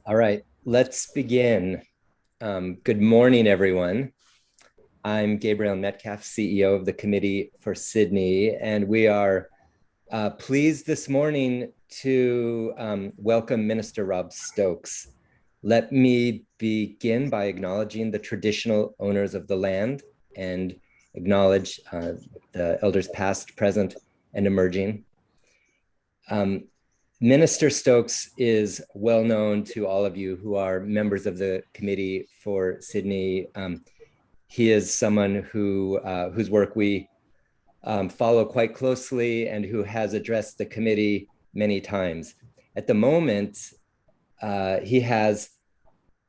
All right, let's begin. Good morning, everyone. I'm Gabriel Metcalf, CEO of the Committee for Sydney, and we are pleased this morning to welcome Minister Rob Stokes. Let me begin by acknowledging the traditional owners of the land and acknowledge the elders past, present, and emerging. Minister Stokes is well known to all of you who are members of the Committee for Sydney. He is someone whose work we follow quite closely and who has addressed the committee many times. At the moment, he has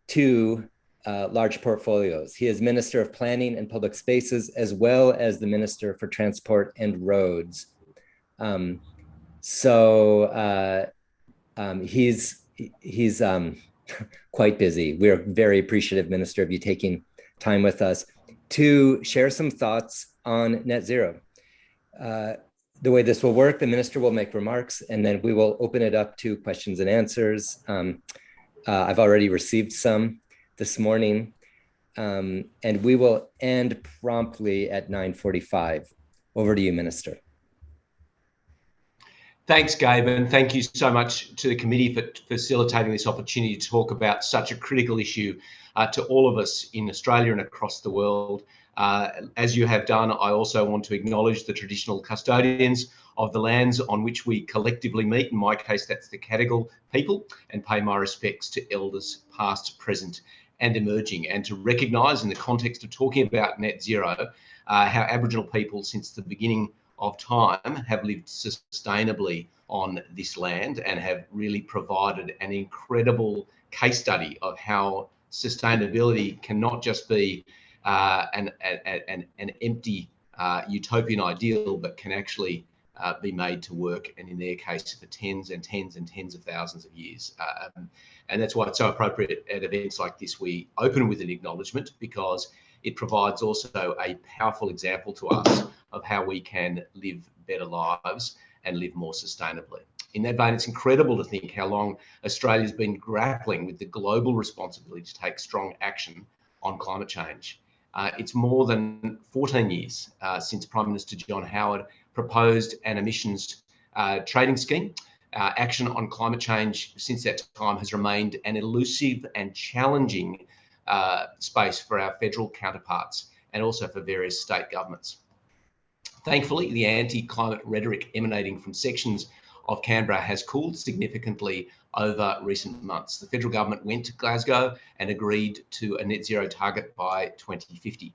two large portfolios. He is Minister of Planning and Public Spaces, as well as the Minister for Transport and Roads. He's quite busy. We're very appreciative, Minister, of you taking time with us to share some thoughts on net zero. The way this will work, the Minister will make remarks, and then we will open it up to questions and answers. I've already received some this morning, and we will end promptly at 9:45. Over to you, Minister. Thanks, Gabe, and thank you so much to the committee for facilitating this opportunity to talk about such a critical issue to all of us in Australia and across the world. As you have done, I also want to acknowledge the traditional custodians of the lands on which we collectively meet. In my case, that's the Cadigal people, and pay my respects to elders past, present, and emerging, and to recognise in the context of talking about net zero, how Aboriginal people since the beginning of time have lived sustainably on this land and have really provided an incredible case study of how sustainability can not just be an empty utopian ideal, but can actually be made to work, and in their case for tens and tens and tens of thousands of years. And that's why it's so appropriate at events like this we open with an acknowledgement, because it provides also a powerful example to us of how we can live better lives and live more sustainably. In that vein, it's incredible to think how long Australia's been grappling with the global responsibility to take strong action on climate change. It's more than 14 years since Prime Minister John Howard proposed an emissions trading scheme. Action on climate change since that time has remained an elusive and challenging space for our federal counterparts and also for various state governments. Thankfully, the anti-climate rhetoric emanating from sections of Canberra has cooled significantly over recent months. The federal government went to Glasgow and agreed to a net zero target by 2050.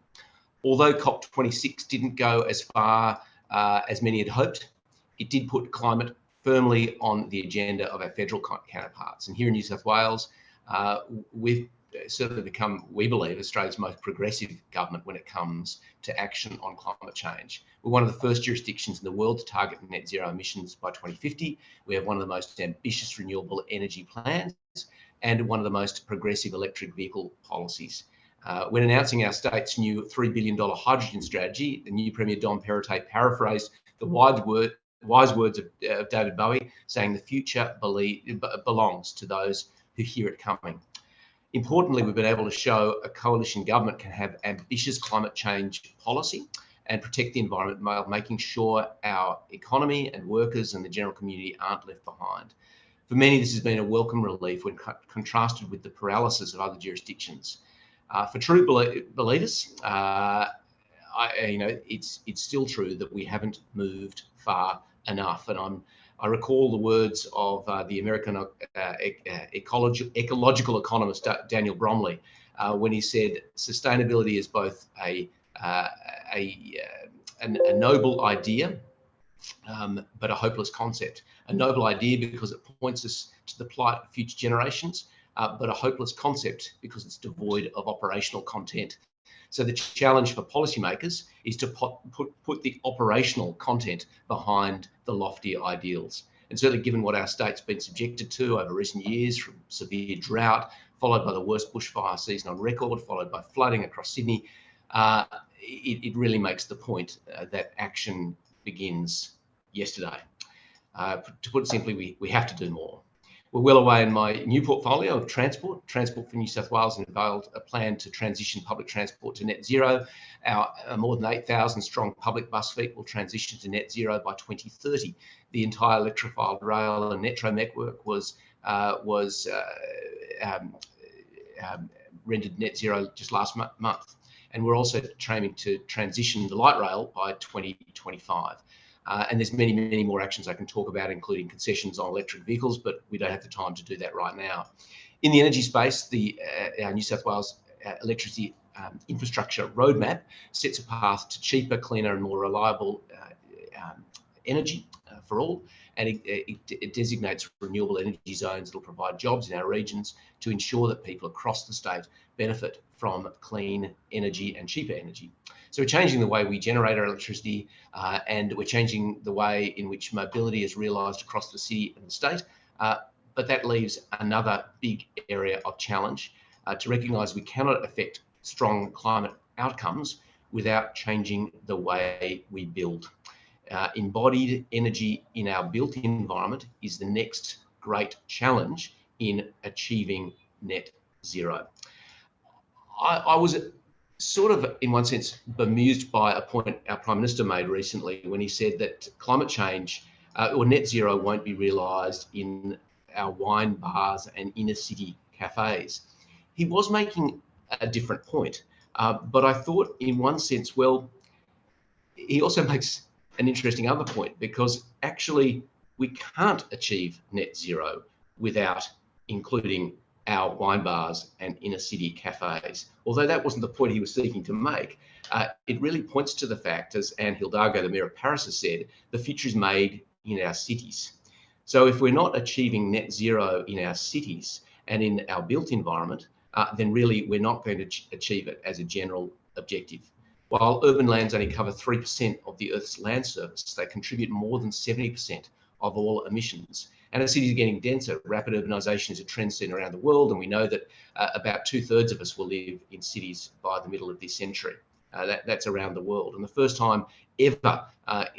Although COP26 didn't go as far as many had hoped, it did put climate firmly on the agenda of our federal counterparts. And here in New South Wales, we've certainly become, we believe, Australia's most progressive government when it comes to action on climate change. We're one of the first jurisdictions in the world to target net zero emissions by 2050. We have one of the most ambitious renewable energy plans and one of the most progressive electric vehicle policies. When announcing our state's new $3 billion hydrogen strategy, the new Premier Dom Perrottet paraphrased the wise words of David Bowie, saying the future belongs to those who hear it coming. Importantly, we've been able to show a coalition government can have ambitious climate change policy and protect the environment while making sure our economy and workers and the general community aren't left behind. For many, this has been a welcome relief when contrasted with the paralysis of other jurisdictions. For true believers, it's still true that we haven't moved far enough. And I recall the words of the American ecological economist Daniel Bromley when he said, "Sustainability is both a noble idea, but a hopeless concept. A noble idea because it points us to the plight of future generations, but a hopeless concept because it's devoid of operational content." So the challenge for policymakers is to put the operational content behind the lofty ideals. And certainly given what our state's been subjected to over recent years, from severe drought, followed by the worst bushfire season on record, followed by flooding across Sydney, it really makes the point that action begins yesterday. To put it simply, we have to do more. We're well away in my new portfolio of Transport for New South Wales, and unveiled a plan to transition public transport to net zero. Our more than 8,000 strong public bus fleet will transition to net zero by 2030. The entire electrified rail and metro network was rendered net zero just last month. And we're also aiming to transition the light rail by 2025. And there's many, many more actions I can talk about, including concessions on electric vehicles, but we don't have the time to do that right now. In the energy space, our New South Wales electricity infrastructure roadmap sets a path to cheaper, cleaner and more reliable energy for all. And it designates renewable energy zones that will provide jobs in our regions to ensure that people across the state benefit from clean energy and cheaper energy. So we're changing the way we generate our electricity, and we're changing the way in which mobility is realised across the city and the state. But that leaves another big area of challenge, to recognise we cannot affect strong climate outcomes without changing the way we build. Embodied energy in our built environment is the next great challenge in achieving net zero. I was sort of, in one sense, bemused by a point our Prime Minister made recently when he said that climate change or net zero won't be realised in our wine bars and inner city cafes. He was making a different point, but I thought in one sense, well, he also makes an interesting other point, because actually we can't achieve net zero without including our wine bars and inner city cafes. Although that wasn't the point he was seeking to make, it really points to the fact, as Anne Hidalgo, the Mayor of Paris, has said, the future is made in our cities. So if we're not achieving net zero in our cities and in our built environment, then really we're not going to achieve it as a general objective. While urban lands only cover 3% of the Earth's land surface, they contribute more than 70% of all emissions. And as cities are getting denser, rapid urbanisation is a trend seen around the world, and we know that about 2/3 of us will live in cities by the middle of this century. That's around the world. And the first time ever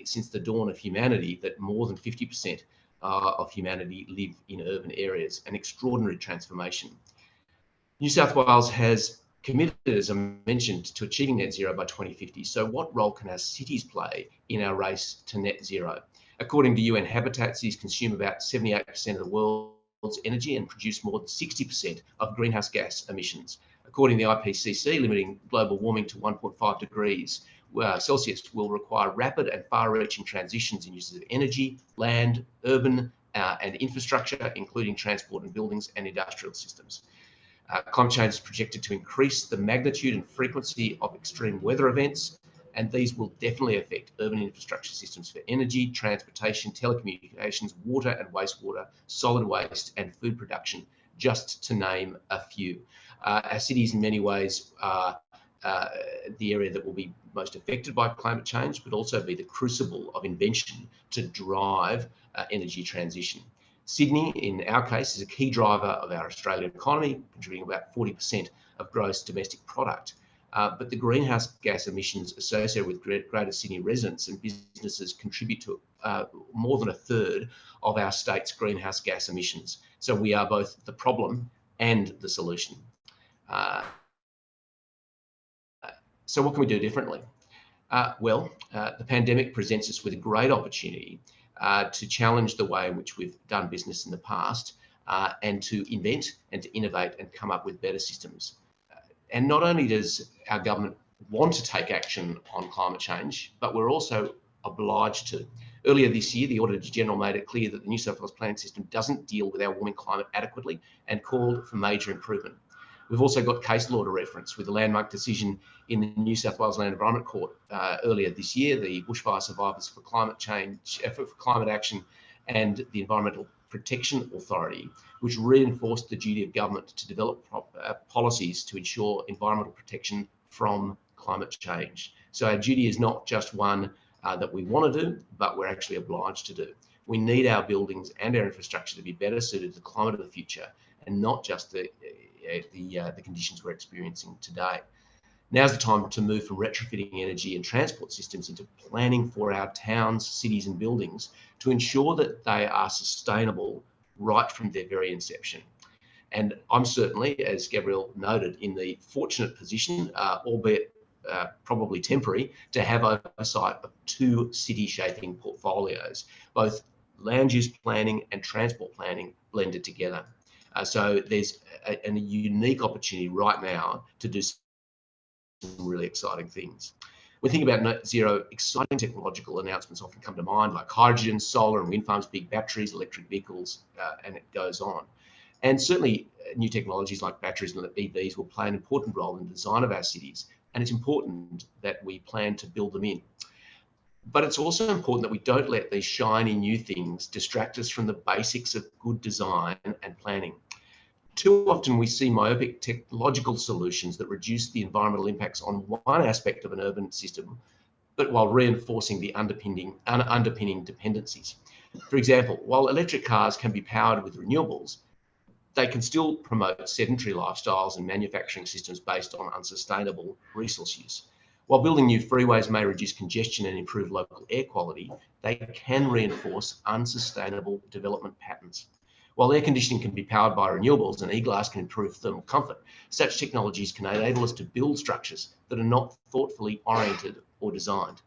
since the dawn of humanity that more than 50% of humanity live in urban areas, an extraordinary transformation. New South Wales has committed, as I mentioned, to achieving net zero by 2050. So what role can our cities play in our race to net zero? According to UN Habitat, cities consume about 78% of the world's energy and produce more than 60% of greenhouse gas emissions. According to the IPCC, limiting global warming to 1.5 degrees Celsius will require rapid and far-reaching transitions in uses of energy, land, urban and infrastructure, including transport and buildings and industrial systems. Climate change is projected to increase the magnitude and frequency of extreme weather events, and these will definitely affect urban infrastructure systems for energy, transportation, telecommunications, water and wastewater, solid waste and food production, just to name a few. Our cities in many ways are the area that will be most affected by climate change, but also be the crucible of invention to drive energy transition. Sydney, in our case, is a key driver of our Australian economy, contributing about 40% of gross domestic product. But the greenhouse gas emissions associated with Greater Sydney residents and businesses contribute to more than 1/3 of our state's greenhouse gas emissions. So we are both the problem and the solution. So what can we do differently? The pandemic presents us with a great opportunity to challenge the way in which we've done business in the past, and to invent and to innovate and come up with better systems. And not only does our government want to take action on climate change, but we're also obliged to. Earlier this year, the Auditor General made it clear that the New South Wales planning system doesn't deal with our warming climate adequately and called for major improvement. We've also got case law to reference with the landmark decision in the New South Wales Land Environment Court earlier this year, the Bushfire Survivors for Climate Change, for Climate Action and the Environmental Protection Authority, which reinforced the duty of government to develop policies to ensure environmental protection from climate change. So our duty is not just one that we want to do, but we're actually obliged to do. We need our buildings and our infrastructure to be better suited to the climate of the future, and not just the conditions we're experiencing today. Now's the time to move from retrofitting energy and transport systems into planning for our towns, cities and buildings to ensure that they are sustainable right from their very inception. And I'm certainly, as Gabrielle noted, in the fortunate position, albeit probably temporary, to have oversight of 2 city shaping portfolios, both land use planning and transport planning blended together. So there's a unique opportunity right now to do some really exciting things. When thinking about net zero, exciting technological announcements often come to mind, like hydrogen, solar and wind farms, big batteries, electric vehicles, and it goes on. And certainly new technologies like batteries and EVs will play an important role in the design of our cities. And it's important that we plan to build them in. But it's also important that we don't let these shiny new things distract us from the basics of good design and planning. Too often we see myopic technological solutions that reduce the environmental impacts on one aspect of an urban system, but while reinforcing the underpinning dependencies. For example, while electric cars can be powered with renewables, they can still promote sedentary lifestyles and manufacturing systems based on unsustainable resource use. While building new freeways may reduce congestion and improve local air quality, they can reinforce unsustainable development patterns. While air conditioning can be powered by renewables and e-glass can improve thermal comfort, such technologies can enable us to build structures that are not thoughtfully oriented or designed.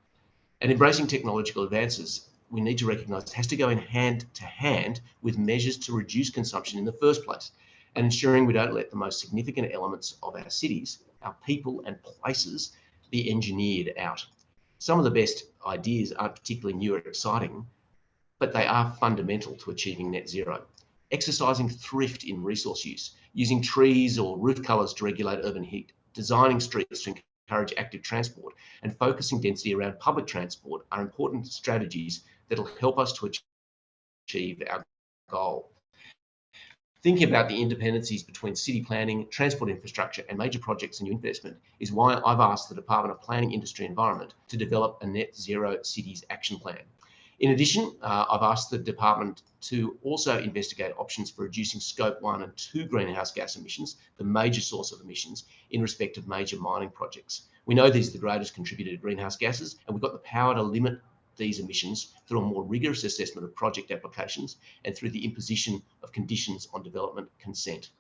And embracing technological advances, we need to recognise it has to go in hand to hand with measures to reduce consumption in the first place, and ensuring we don't let the most significant elements of our cities, our people and places, be engineered out. Some of the best ideas aren't particularly new or exciting, but they are fundamental to achieving net zero. Exercising thrift in resource use, using trees or roof colours to regulate urban heat, designing streets to encourage active transport, and focusing density around public transport are important strategies that will help us to achieve our goal. Thinking about the interdependencies between city planning, transport infrastructure, and major projects and new investment is why I've asked the Department of Planning, Industry and Environment to develop a net zero cities action plan. In addition, I've asked the department to also investigate options for reducing scope 1 and 2 greenhouse gas emissions, the major source of emissions, in respect of major mining projects. We know these are the greatest contributor to greenhouse gases, and we've got the power to limit these emissions through a more rigorous assessment of project applications and through the imposition of conditions on development consent.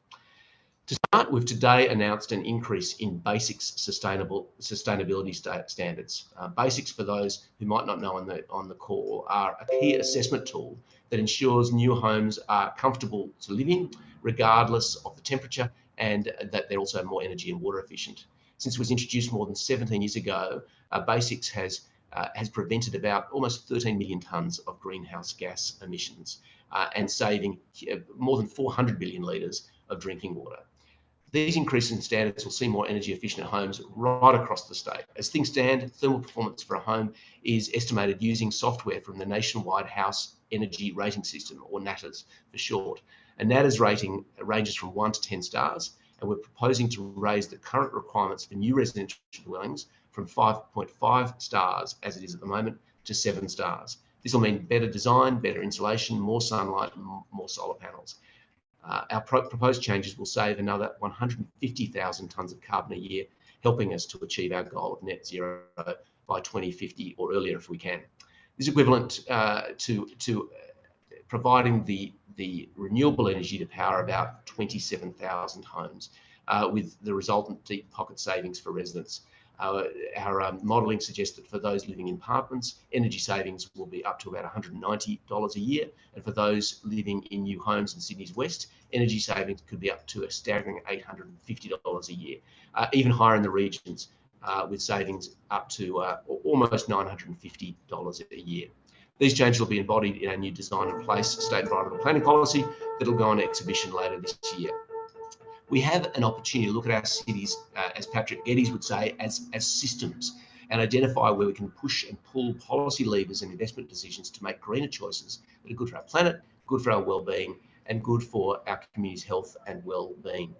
To start, we've today announced an increase in BASIC's sustainability standards. BASICs, for those who might not know on the call, are a key assessment tool that ensures new homes are comfortable to live in, regardless of the temperature, and that they're also more energy and water efficient. Since it was introduced more than 17 years ago, BASICs has prevented about almost 13 million tonnes of greenhouse gas emissions and saving more than 400 billion litres of drinking water. These increases in standards will see more energy efficient homes right across the state. As things stand, thermal performance for a home is estimated using software from the Nationwide House Energy Rating System, or NATAS for short. And NATAS rating ranges from 1 to 10 stars, and we're proposing to raise the current requirements for new residential dwellings from 5.5 stars, as it is at the moment, to 7 stars. This will mean better design, better insulation, more sunlight, and more solar panels. Our proposed changes will save another 150,000 tonnes of carbon a year, helping us to achieve our goal of net zero by 2050 or earlier if we can. This is equivalent to providing the renewable energy to power about 27,000 homes, with the resultant deep pocket savings for residents. Our modelling suggests that for those living in apartments, energy savings will be up to about $190 a year. And for those living in new homes in Sydney's West, energy savings could be up to a staggering $850 a year, even higher in the regions, with savings up to almost $950 a year. These changes will be embodied in our new design in place state environmental planning policy that will go on exhibition later this year. We have an opportunity to look at our cities, as Patrick Geddes would say, as systems, and identify where we can push and pull policy levers and investment decisions to make greener choices that are good for our planet, good for our well-being, and good for our community's health and well-being.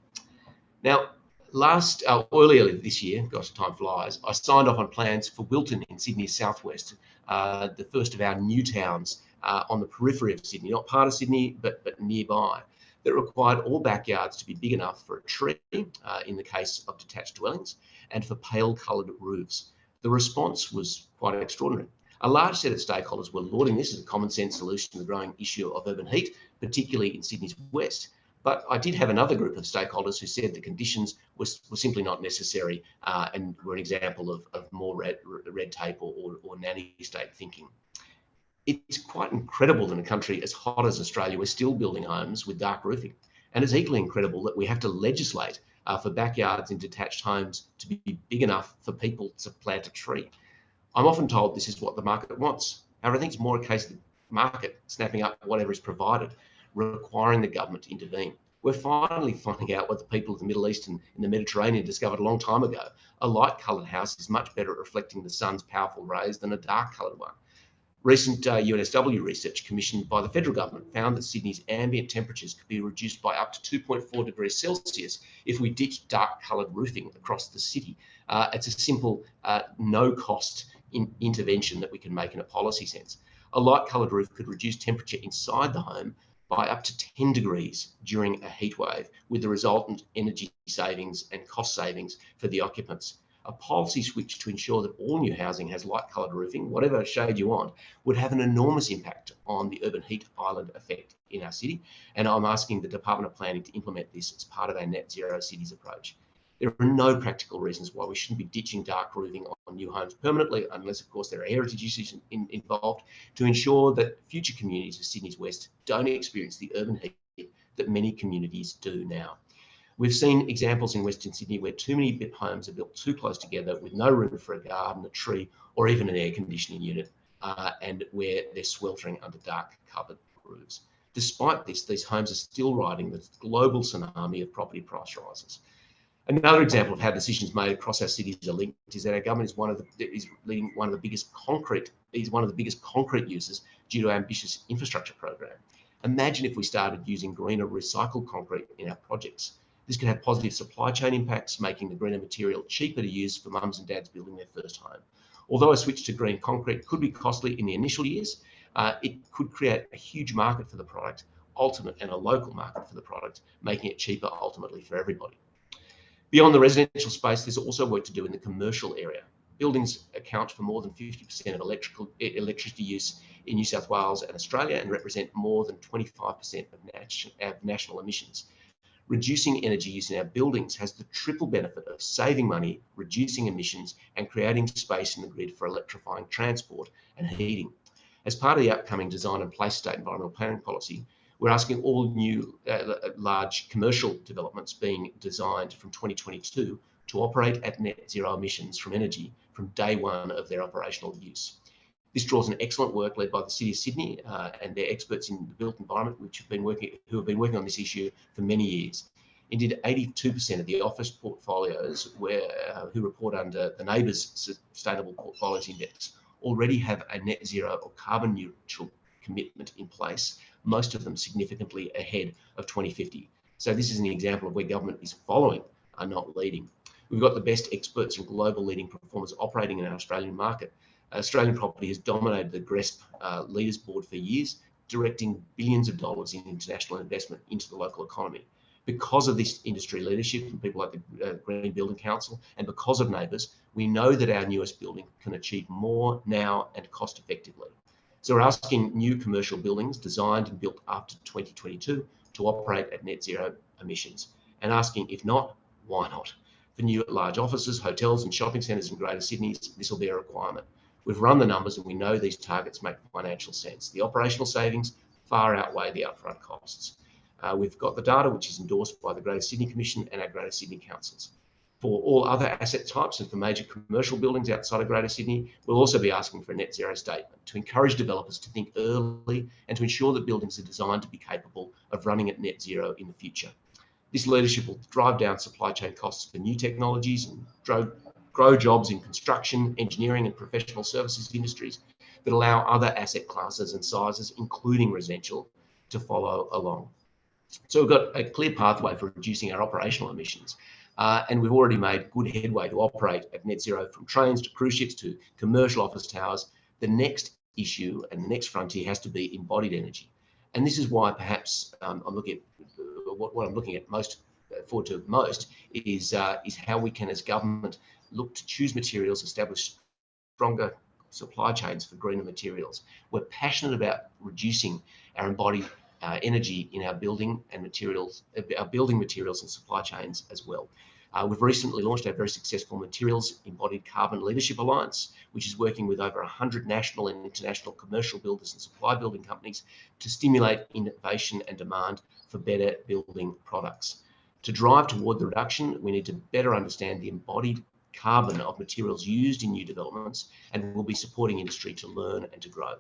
Now, earlier this year, gosh, time flies, I signed off on plans for Wilton in Sydney's southwest, the first of our new towns on the periphery of Sydney, not part of Sydney, but nearby, that required all backyards to be big enough for a tree, in the case of detached dwellings, and for pale-coloured roofs. The response was quite extraordinary. A large set of stakeholders were lauding this as a common sense solution to the growing issue of urban heat, particularly in Sydney's west. But I did have another group of stakeholders who said the conditions were simply not necessary and were an example of more red tape or nanny state thinking. It's quite incredible in a country as hot as Australia, we're still building homes with dark roofing. And it's equally incredible that we have to legislate for backyards in detached homes to be big enough for people to plant a tree. I'm often told this is what the market wants. However, I think it's more a case of the market snapping up whatever is provided, requiring the government to intervene. We're finally finding out what the people of the Middle East and in the Mediterranean discovered a long time ago. A light-coloured house is much better at reflecting the sun's powerful rays than a dark-coloured one. Recent UNSW research commissioned by the federal government found that Sydney's ambient temperatures could be reduced by up to 2.4 degrees Celsius if we ditched dark-coloured roofing across the city. It's a simple, no-cost intervention that we can make in a policy sense. A light-coloured roof could reduce temperature inside the home by up to 10 degrees during a heat wave, with the resultant energy savings and cost savings for the occupants. A policy switch to ensure that all new housing has light-coloured roofing, whatever shade you want, would have an enormous impact on the urban heat island effect in our city. And I'm asking the Department of Planning to implement this as part of our net zero cities approach. There are no practical reasons why we shouldn't be ditching dark roofing on new homes permanently, unless, of course, there are heritage issues involved, to ensure that future communities of Sydney's West don't experience the urban heat that many communities do now. We've seen examples in Western Sydney where too many homes are built too close together with no room for a garden, a tree, or even an air conditioning unit, and where they're sweltering under dark covered roofs. Despite this, these homes are still riding the global tsunami of property price rises. Another example of how decisions made across our cities are linked is that our government is one of the biggest concrete users due to our ambitious infrastructure program. Imagine if we started using greener recycled concrete in our projects. This could have positive supply chain impacts, making the greener material cheaper to use for mums and dads building their first home. Although a switch to green concrete could be costly in the initial years, it could create a huge market for the product, and a local market for the product, making it cheaper ultimately for everybody. Beyond the residential space, there's also work to do in the commercial area. Buildings account for more than 50% of electricity use in New South Wales and Australia and represent more than 25% of national emissions. Reducing energy use in our buildings has the triple benefit of saving money, reducing emissions, and creating space in the grid for electrifying transport and heating. As part of the upcoming design and place state environmental planning policy, we're asking all new large commercial developments being designed from 2022 to operate at net zero emissions from energy from day one of their operational use. This draws on excellent work led by the City of Sydney and their experts in the built environment, who have been working on this issue for many years. Indeed, 82% of the office portfolios who report under the NABERS Sustainable Portfolios Index already have a net zero or carbon neutral commitment in place, most of them significantly ahead of 2050. So this is an example of where government is following, not leading. We've got the best experts and global leading performers operating in our Australian market. Australian property has dominated the GRESB Leaders Board for years, directing billions of dollars in international investment into the local economy. Because of this industry leadership from people like the Green Building Council and because of NABERS, we know that our newest building can achieve more now and cost effectively. So we're asking new commercial buildings designed and built after 2022 to operate at net zero emissions, and asking, if not, why not? For new large offices, hotels and shopping centres in Greater Sydney, this will be a requirement. We've run the numbers and we know these targets make financial sense. The operational savings far outweigh the upfront costs. We've got the data, which is endorsed by the Greater Sydney Commission and our Greater Sydney councils. For all other asset types and for major commercial buildings outside of Greater Sydney, we'll also be asking for a net zero statement to encourage developers to think early and to ensure that buildings are designed to be capable of running at net zero in the future. This leadership will drive down supply chain costs for new technologies and grow jobs in construction, engineering and professional services industries that allow other asset classes and sizes, including residential, to follow along. So we've got a clear pathway for reducing our operational emissions. And we've already made good headway to operate at net zero from trains to cruise ships to commercial office towers. The next issue and the next frontier has to be embodied energy. And this is why perhaps what I'm looking at forward to most is how we can, as government, look to choose materials, establish stronger supply chains for greener materials. We're passionate about reducing our embodied energy in our building and materials, our building materials and supply chains as well. We've recently launched a very successful Materials Embodied Carbon Leadership Alliance, which is working with over 100 national and international commercial builders and supply building companies to stimulate innovation and demand for better building products. To drive toward the reduction, we need to better understand the embodied carbon of materials used in new developments, and we'll be supporting industry to learn and to grow.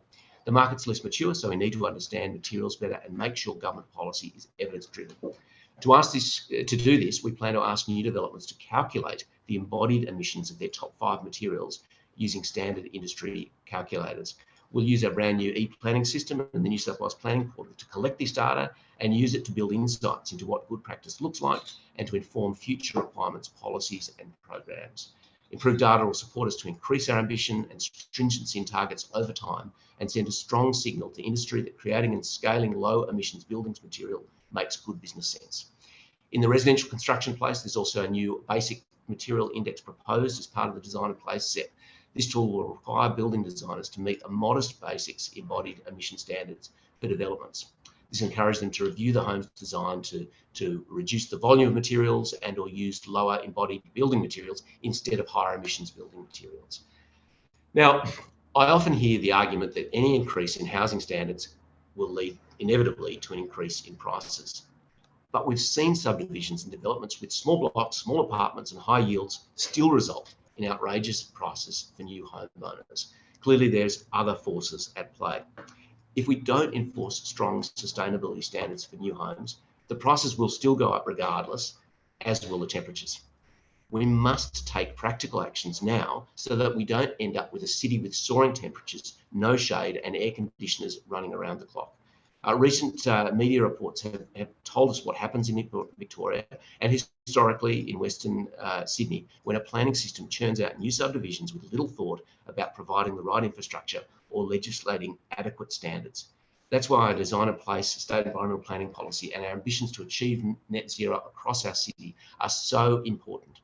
The market's less mature, so we need to understand materials better and make sure government policy is evidence-driven. To do this, we plan to ask new developments to calculate the embodied emissions of their top 5 materials using standard industry calculators. We'll use our brand new e-planning system and the New South Wales Planning Portal to collect this data and use it to build insights into what good practice looks like and to inform future requirements, policies and programs. Improved data will support us to increase our ambition and stringency in targets over time and send a strong signal to industry that creating and scaling low emissions buildings material makes good business sense. In the residential construction place, there's also a new basic material index proposed as part of the design in place set. This tool will require building designers to meet a modest basics embodied emission standards for developments. This encourages them to review the homes designed to reduce the volume of materials and or use lower embodied building materials instead of higher emissions building materials. Now, I often hear the argument that any increase in housing standards will lead inevitably to an increase in prices. But we've seen subdivisions and developments with small blocks, small apartments and high yields still result in outrageous prices for new homeowners. Clearly, there's other forces at play. If we don't enforce strong sustainability standards for new homes, the prices will still go up regardless, as will the temperatures. We must take practical actions now so that we don't end up with a city with soaring temperatures, no shade and air conditioners running around the clock. Recent media reports have told us what happens in Victoria and historically in Western Sydney when a planning system churns out new subdivisions with little thought about providing the right infrastructure or legislating adequate standards. That's why our design in place state environmental planning policy and our ambitions to achieve net zero across our city are so important.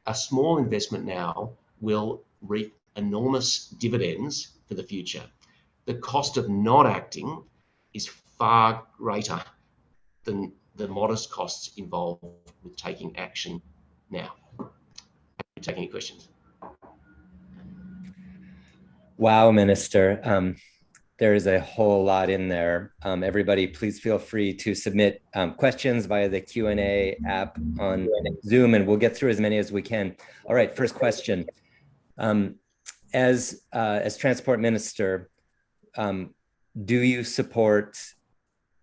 A small investment now will reap enormous dividends for the future. The cost of not acting is far greater than the modest costs involved with taking action now. Happy to take any questions. Wow, Minister. There is a whole lot in there. Everybody, please feel free to submit questions via the Q&A app on Zoom, and we'll get through as many as we can. All right, first question. As Transport Minister, do you support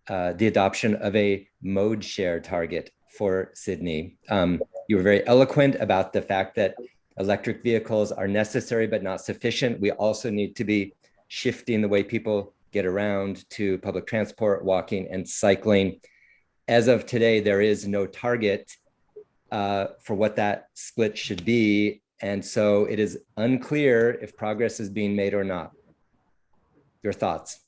the adoption of a mode share target for Sydney? You were very eloquent about the fact that electric vehicles are necessary but not sufficient. We also need to be shifting the way people get around to public transport, walking and cycling. As of today, there is no target for what that split should be. And so it is unclear if progress is being made or not. Your thoughts?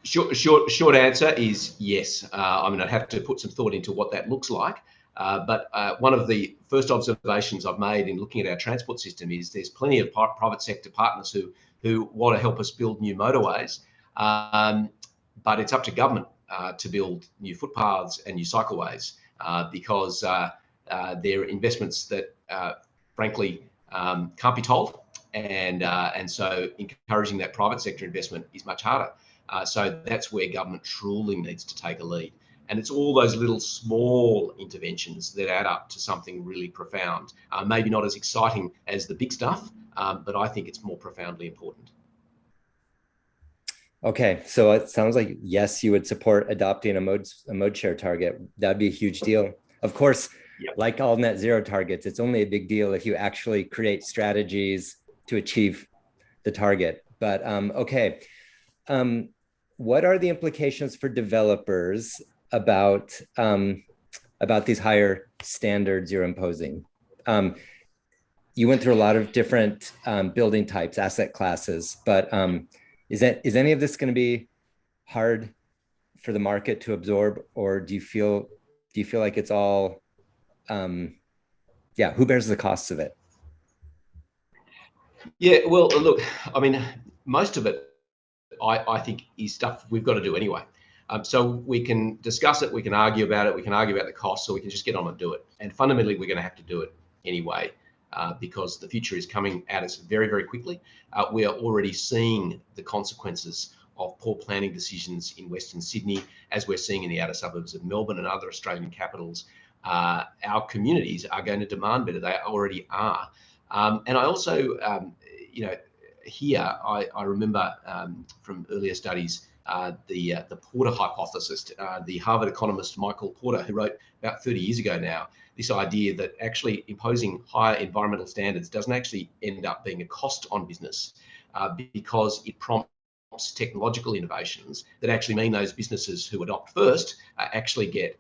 Short answer is yes. I mean, I'd have to put some thought into what that looks like. But one of the first observations I've made in looking at our transport system is there's plenty of private sector partners who want to help us build new motorways, but it's up to government to build new footpaths and new cycleways because they're investments that, frankly, can't be told, and so encouraging that private sector investment is much harder. So that's where government truly needs to take a lead. And it's all those little small interventions that add up to something really profound. Maybe not as exciting as the big stuff, but I think it's more profoundly important. Okay, so it sounds like, yes, you would support adopting a mode share target. That'd be a huge deal. Of course, yep. Like all net zero targets, it's only a big deal if you actually create strategies to achieve the target. But okay, what are the implications for developers about these higher standards you're imposing? You went through a lot of different building types, asset classes, but is any of this going to be hard for the market to absorb, or do you feel like it's all, who bears the costs of it? Yeah, well, look, I mean, most of it I think is stuff we've got to do anyway. So we can discuss it, we can argue about it, we can argue about the costs, or we can just get on and do it. And fundamentally, we're going to have to do it anyway, because the future is coming at us very, very quickly. We are already seeing the consequences of poor planning decisions in Western Sydney, as we're seeing in the outer suburbs of Melbourne and other Australian capitals. Our communities are going to demand better. They already are. And I also, here I remember from earlier studies, the Porter hypothesis, the Harvard economist Michael Porter, who wrote about 30 years ago now, this idea that actually imposing higher environmental standards doesn't actually end up being a cost on business, because it prompts technological innovations that actually mean those businesses who adopt first actually get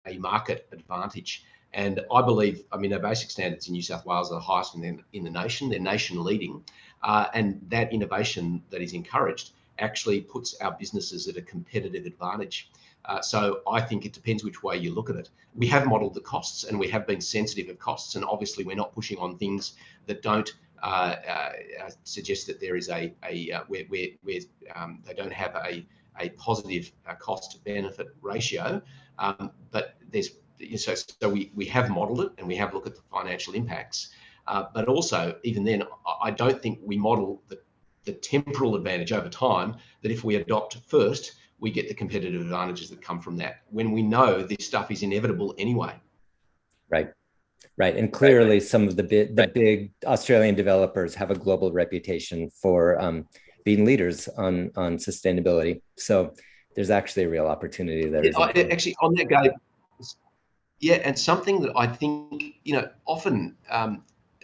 a market advantage. And I believe, our basic standards in New South Wales are the highest in the nation. They're nation leading. And that innovation that is encouraged actually puts our businesses at a competitive advantage. So I think it depends which way you look at it. We have modelled the costs, and we have been sensitive of costs. And obviously, we're not pushing on things that don't suggest that there is where they don't have a positive cost benefit ratio. But there's so we have modelled it, and we have looked at the financial impacts. But also, even then, I don't think we model the temporal advantage over time, that if we adopt first, we get the competitive advantages that come from that, when we know this stuff is inevitable anyway. Right. And clearly some of the big Australian developers have a global reputation for being leaders on sustainability. So there's actually a real opportunity there. Actually, on that, Gabe, yeah, and something that I think, often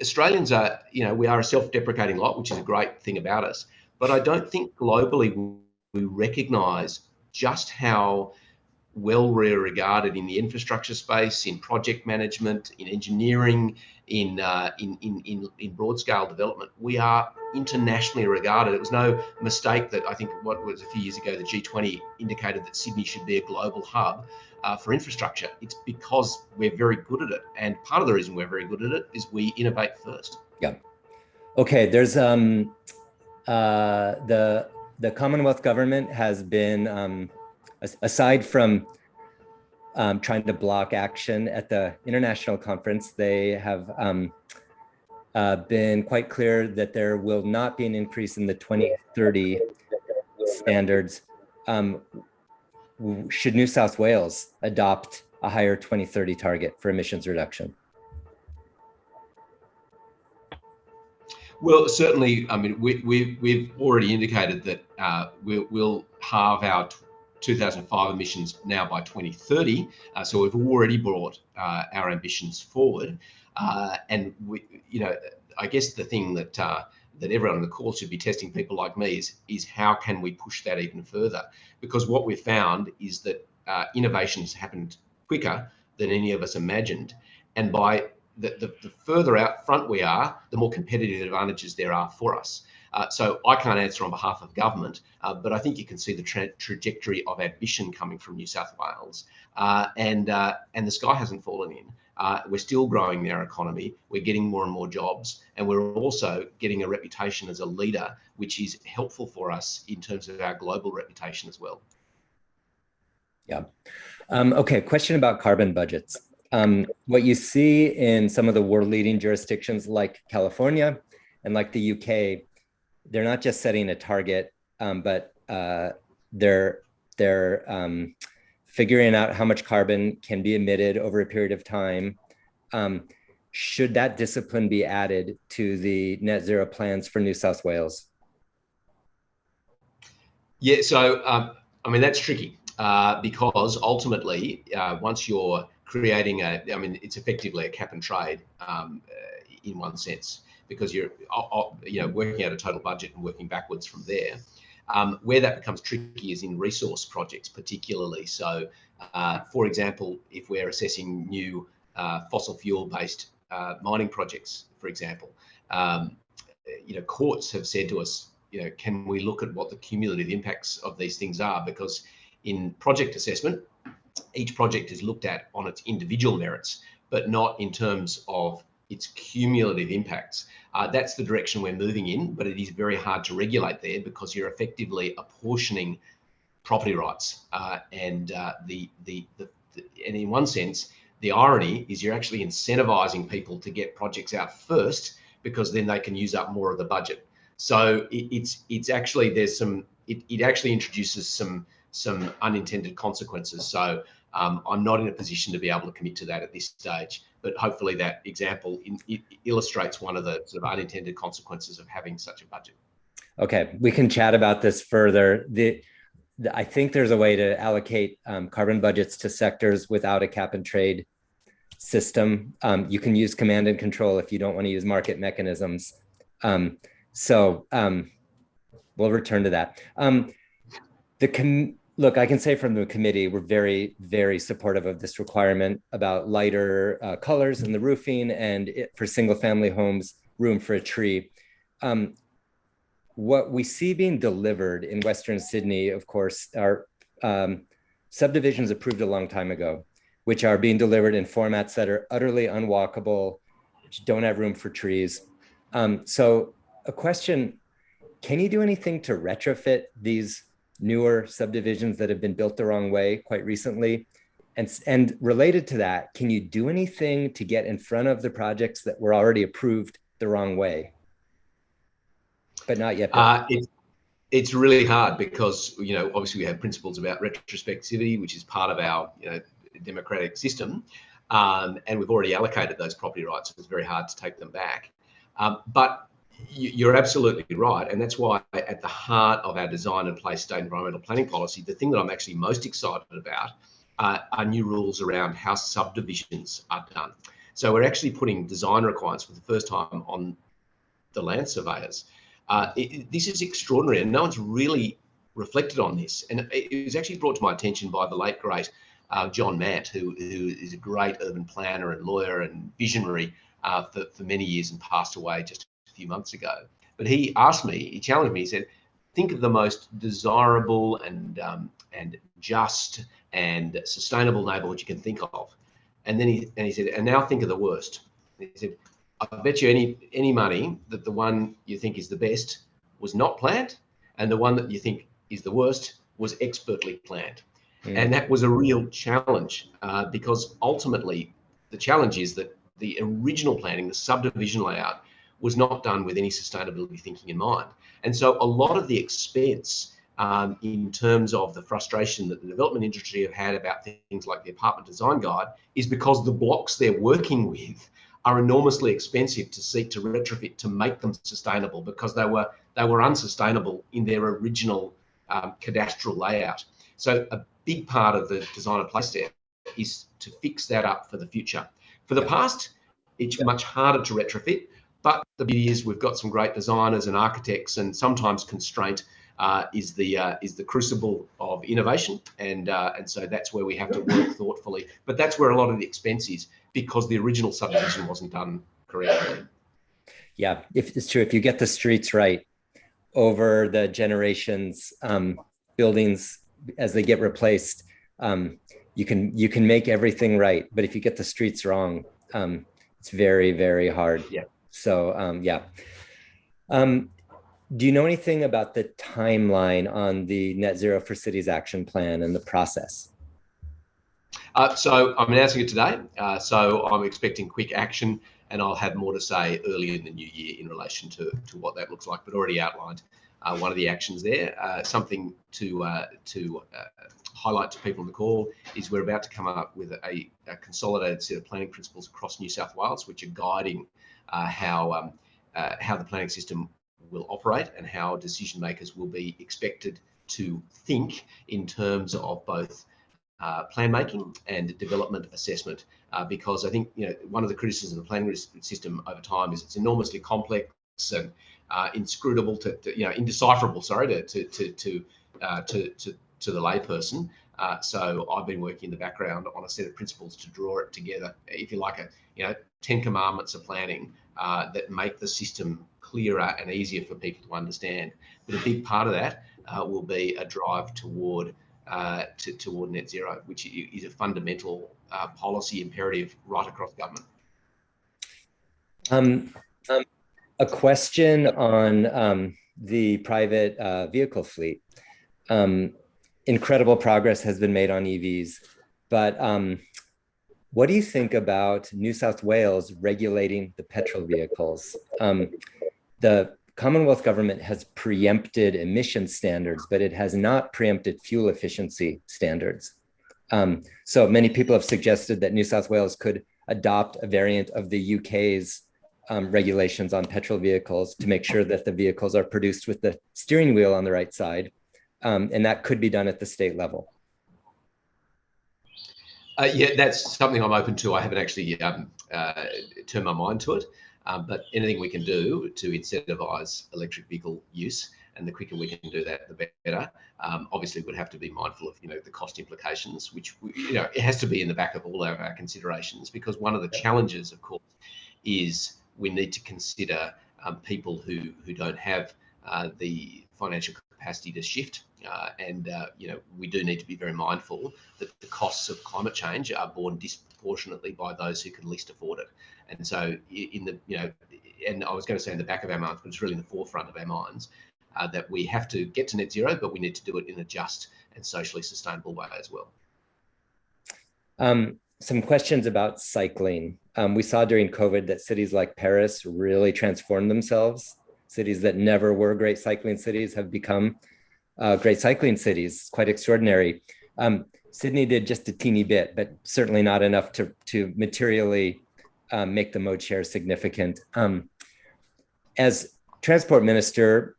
Australians are, we are a self-deprecating lot, which is a great thing about us. But I don't think globally we recognise just how well we're regarded in the infrastructure space, in project management, in engineering, in broad scale development. We are internationally regarded. It was no mistake that I think what was a few years ago, the G20 indicated that Sydney should be a global hub for infrastructure. It's because we're very good at it. And part of the reason we're very good at it is we innovate first. Yeah. Okay, there's the Commonwealth Government has been, aside from trying to block action at the international conference, they have been quite clear that there will not be an increase in the 2030 standards. Should New South Wales adopt a higher 2030 target for emissions reduction? Well, certainly, we've already indicated that we'll halve our 2005 emissions now by 2030. So we've already brought our ambitions forward. And I guess the thing that everyone on the call should be testing people like me is how can we push that even further? Because what we've found is that innovations happened quicker than any of us imagined. And by the further out front we are, the more competitive advantages there are for us. So I can't answer on behalf of government, but I think you can see the trajectory of ambition coming from New South Wales, and the sky hasn't fallen in. We're still growing our economy. We're getting more and more jobs, and we're also getting a reputation as a leader, which is helpful for us in terms of our global reputation as well. Yeah. Okay. Question about carbon budgets. What you see in some of the world-leading jurisdictions like California and like the UK, they're not just setting a target, but they're figuring out how much carbon can be emitted over a period of time. Should that discipline be added to the net zero plans for New South Wales? Yeah, so that's tricky because ultimately, once you're creating it's effectively a cap and trade in one sense, because you're working out a total budget and working backwards from there. Where that becomes tricky is in resource projects, particularly. So, for example, if we're assessing new fossil fuel-based mining projects, for example, courts have said to us, can we look at what the cumulative impacts of these things are? Because in project assessment, each project is looked at on its individual merits, but not in terms of its cumulative impacts. That's the direction we're moving in, but it is very hard to regulate there because you're effectively apportioning property rights. And in one sense, the irony is you're actually incentivizing people to get projects out first because then they can use up more of the budget. So it's actually it actually introduces some unintended consequences. So I'm not in a position to be able to commit to that at this stage, but hopefully that example illustrates one of the sort of unintended consequences of having such a budget. Okay, we can chat about this further. I think there's a way to allocate carbon budgets to sectors without a cap and trade system. You can use command and control if you don't want to use market mechanisms. We'll return to that. Look, I can say from the committee, we're very, very supportive of this requirement about lighter colors in the roofing and for single family homes, room for a tree. What we see being delivered in Western Sydney, of course, are subdivisions approved a long time ago, which are being delivered in formats that are utterly unwalkable, which don't have room for trees. So a question, can you do anything to retrofit these newer subdivisions that have been built the wrong way quite recently? And related to that, can you do anything to get in front of the projects that were already approved the wrong way, but not yet built? It's really hard because, obviously we have principles about retrospectivity, which is part of our, democratic system. And we've already allocated those property rights. So it's very hard to take them back. But you're absolutely right. And that's why at the heart of our design and place state environmental planning policy, the thing that I'm actually most excited about are new rules around how subdivisions are done. So we're actually putting design requirements for the first time on the land surveyors. This is extraordinary, and no one's really reflected on this. And it was actually brought to my attention by the late, great John Matt, who is a great urban planner and lawyer and visionary for many years and passed away just a few months ago. But he challenged me, he said, think of the most desirable and just and sustainable neighbourhood you can think of. And then he said, and now think of the worst. And he said, I bet you any money that the one you think is the best was not planned, and the one that you think is the worst was expertly planned. And that was a real challenge because ultimately the challenge is that the original planning, the subdivision layout, was not done with any sustainability thinking in mind. And so a lot of the expense in terms of the frustration that the development industry have had about things like the apartment design guide is because the blocks they're working with are enormously expensive to seek to retrofit to make them sustainable because they were unsustainable in their original cadastral layout. So a big part of the design and place step is to fix that up for the future. For the past, it's much harder to retrofit, but the beauty is we've got some great designers and architects, and sometimes constraint is the crucible of innovation, and so that's where we have to work thoughtfully. But that's where a lot of the expense is, because the original subdivision wasn't done correctly. Yeah, if it's true, if you get the streets right over the generations, buildings as they get replaced, you can make everything right. But if you get the streets wrong, it's very, very hard. Yeah. So do you know anything about the timeline on the Net Zero for Cities action plan and the process? So I'm announcing it today. So I'm expecting quick action, and I'll have more to say early in the new year in relation to what that looks like, but already outlined one of the actions there. Something to highlight to people on the call is we're about to come up with a consolidated set of planning principles across New South Wales, which are guiding how the planning system will operate and how decision makers will be expected to think in terms of both plan making and development assessment, because I think one of the criticisms of the planning system over time is it's enormously complex and inscrutable indecipherable. Sorry, to the layperson. So I've been working in the background on a set of principles to draw it together, if you like, 10 commandments of planning that make the system clearer and easier for people to understand. But a big part of that will be a drive toward net zero, which is a fundamental policy imperative right across government. Um, a question on the private vehicle fleet. Um, Incredible progress has been made on EVs, but what do you think about New South Wales regulating the petrol vehicles? The Commonwealth government has preempted emission standards, but it has not preempted fuel efficiency standards. So many people have suggested that New South Wales could adopt a variant of the UK's regulations on petrol vehicles to make sure that the vehicles are produced with the steering wheel on the right side. And that could be done at the state level. Yeah, that's something I'm open to. I haven't actually turned my mind to it, but anything we can do to incentivise electric vehicle use, and the quicker we can do that, the better. Obviously, we'd have to be mindful of the cost implications, which it has to be in the back of all of our considerations, because one of the challenges, of course, is we need to consider people who don't have the financial capacity to shift. We do need to be very mindful that the costs of climate change are borne disproportionately by those who can least afford it. And so and I was going to say in the back of our minds, but it's really in the forefront of our minds, that we have to get to net zero, but we need to do it in a just and socially sustainable way as well. Some questions about cycling. We saw during COVID that cities like Paris really transformed themselves. Cities that never were great cycling cities have become great cycling cities. Quite extraordinary. Sydney did just a teeny bit, but certainly not enough to materially make the mode share significant. As transport minister,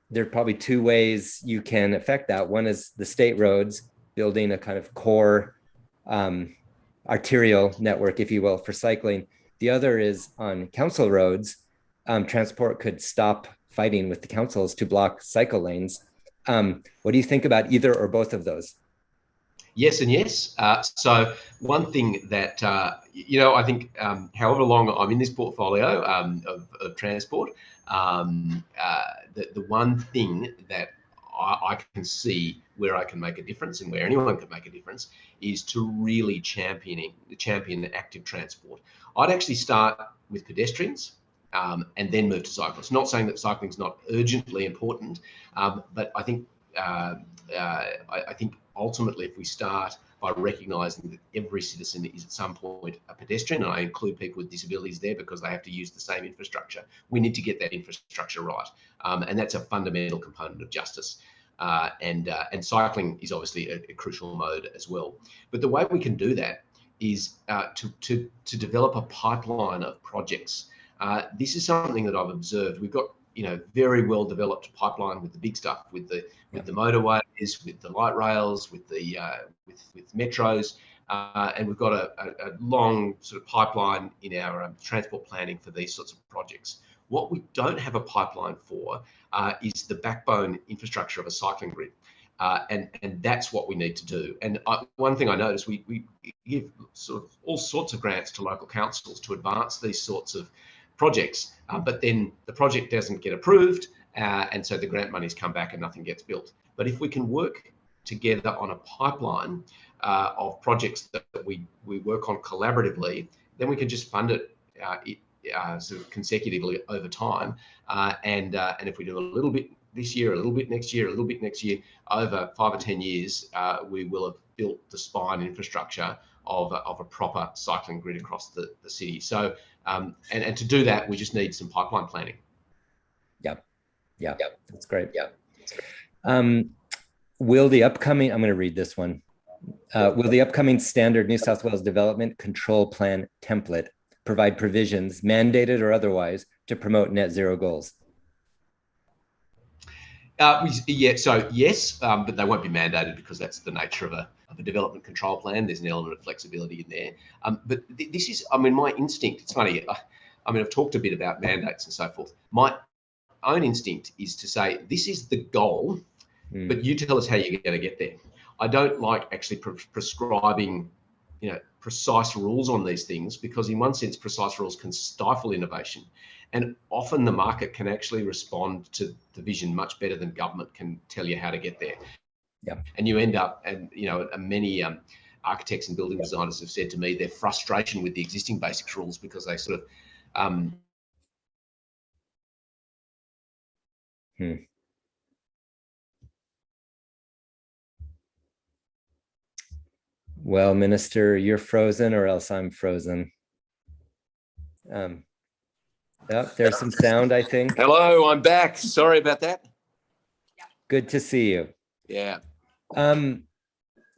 there are probably two ways you can affect that. One is the state roads, building a kind of core arterial network, if you will, for cycling. The other is on council roads. Transport could stop fighting with the councils to block cycle lanes. What do you think about either or both of those? Yes and yes. So one thing that, I think however long I'm in this portfolio of transport, the one thing that I can see where I can make a difference, and where anyone can make a difference, is to really champion active transport. I'd actually start with pedestrians and then move to cyclists. Not saying that cycling is not urgently important, but I think ultimately, if we start by recognising that every citizen is at some point a pedestrian, and I include people with disabilities there because they have to use the same infrastructure, we need to get that infrastructure right. And that's a fundamental component of justice. And cycling is obviously a crucial mode as well. But the way we can do that is to develop a pipeline of projects. This is something that I've observed. We've got very well developed pipeline with the big stuff, with the motorways, with the light rails, with the with metros, and we've got a long sort of pipeline in our transport planning for these sorts of projects. What we don't have a pipeline for is the backbone infrastructure of a cycling grid. And that's what we need to do. And one thing I noticed, we give sort of all sorts of grants to local councils to advance these sorts of projects, but then the project doesn't get approved, and so the grant monies come back and nothing gets built. But if we can work together on a pipeline of projects that we work on collaboratively, then we can just fund it sort of consecutively over time. And if we do a little bit this year, a little bit next year, a little bit next year, over 5 or 10 years, we will have built the spine infrastructure of a proper cycling grid across the city. So, and to do that, we just need some pipeline planning. Yeah, that's great. Will the upcoming, I'm going to read this one. Will the upcoming standard New South Wales Development Control Plan template provide provisions, mandated or otherwise, to promote net zero goals? So yes, but they won't be mandated because that's the nature of a development control plan. There's an element of flexibility in there. But this is, my instinct, it's funny, I've talked a bit about mandates and so forth. My own instinct is to say, this is the goal, but you tell us how you're going to get there. I don't like actually prescribing, precise rules on these things, because in one sense, precise rules can stifle innovation. And often the market can actually respond to the vision much better than government can tell you how to get there. Yeah. And you end up, and many architects and building designers have said to me their frustration with the existing basics rules, because they sort of Well, Minister, you're frozen or else I'm frozen. Oh, there's some sound, I think. Hello, I'm back. Sorry about that. Good to see you. Yeah.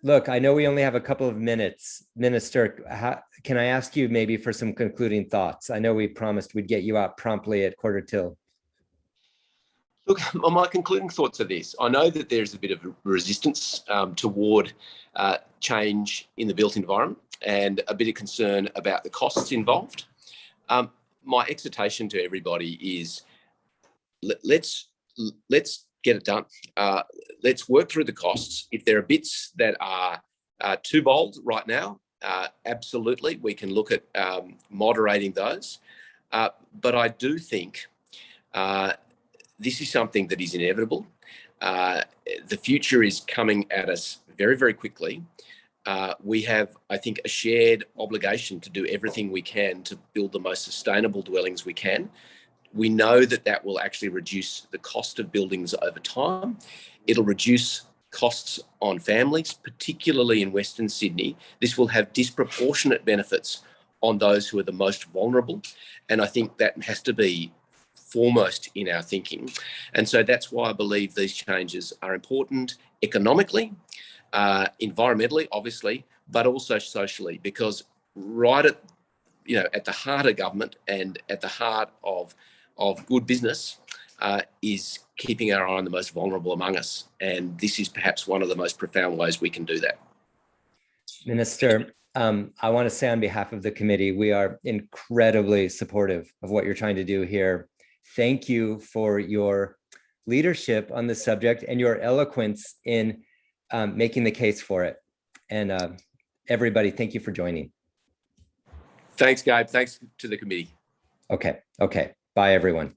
Look, I know we only have a couple of minutes. Minister, can I ask you maybe for some concluding thoughts? I know we promised we'd get you out promptly at 1:45. Look, my concluding thoughts are this. I know that there's a bit of resistance toward change in the built environment and a bit of concern about the costs involved. My exhortation to everybody is let's get it done. Let's work through the costs. If there are bits that are too bold right now, absolutely, we can look at moderating those. But I do think this is something that is inevitable. The future is coming at us very, very quickly. We have, I think, a shared obligation to do everything we can to build the most sustainable dwellings we can. We know that that will actually reduce the cost of buildings over time. It'll reduce costs on families, particularly in Western Sydney. This will have disproportionate benefits on those who are the most vulnerable. And I think that has to be foremost in our thinking. And so that's why I believe these changes are important economically, environmentally, obviously, but also socially, because right at the heart of government and at the heart of good business is keeping our eye on the most vulnerable among us. And this is perhaps one of the most profound ways we can do that. Minister, I want to say on behalf of the committee, we are incredibly supportive of what you're trying to do here. Thank you for your leadership on the subject and your eloquence in making the case for it. And everybody, thank you for joining. Thanks, Gabe. Thanks to the committee. Okay. Bye, everyone.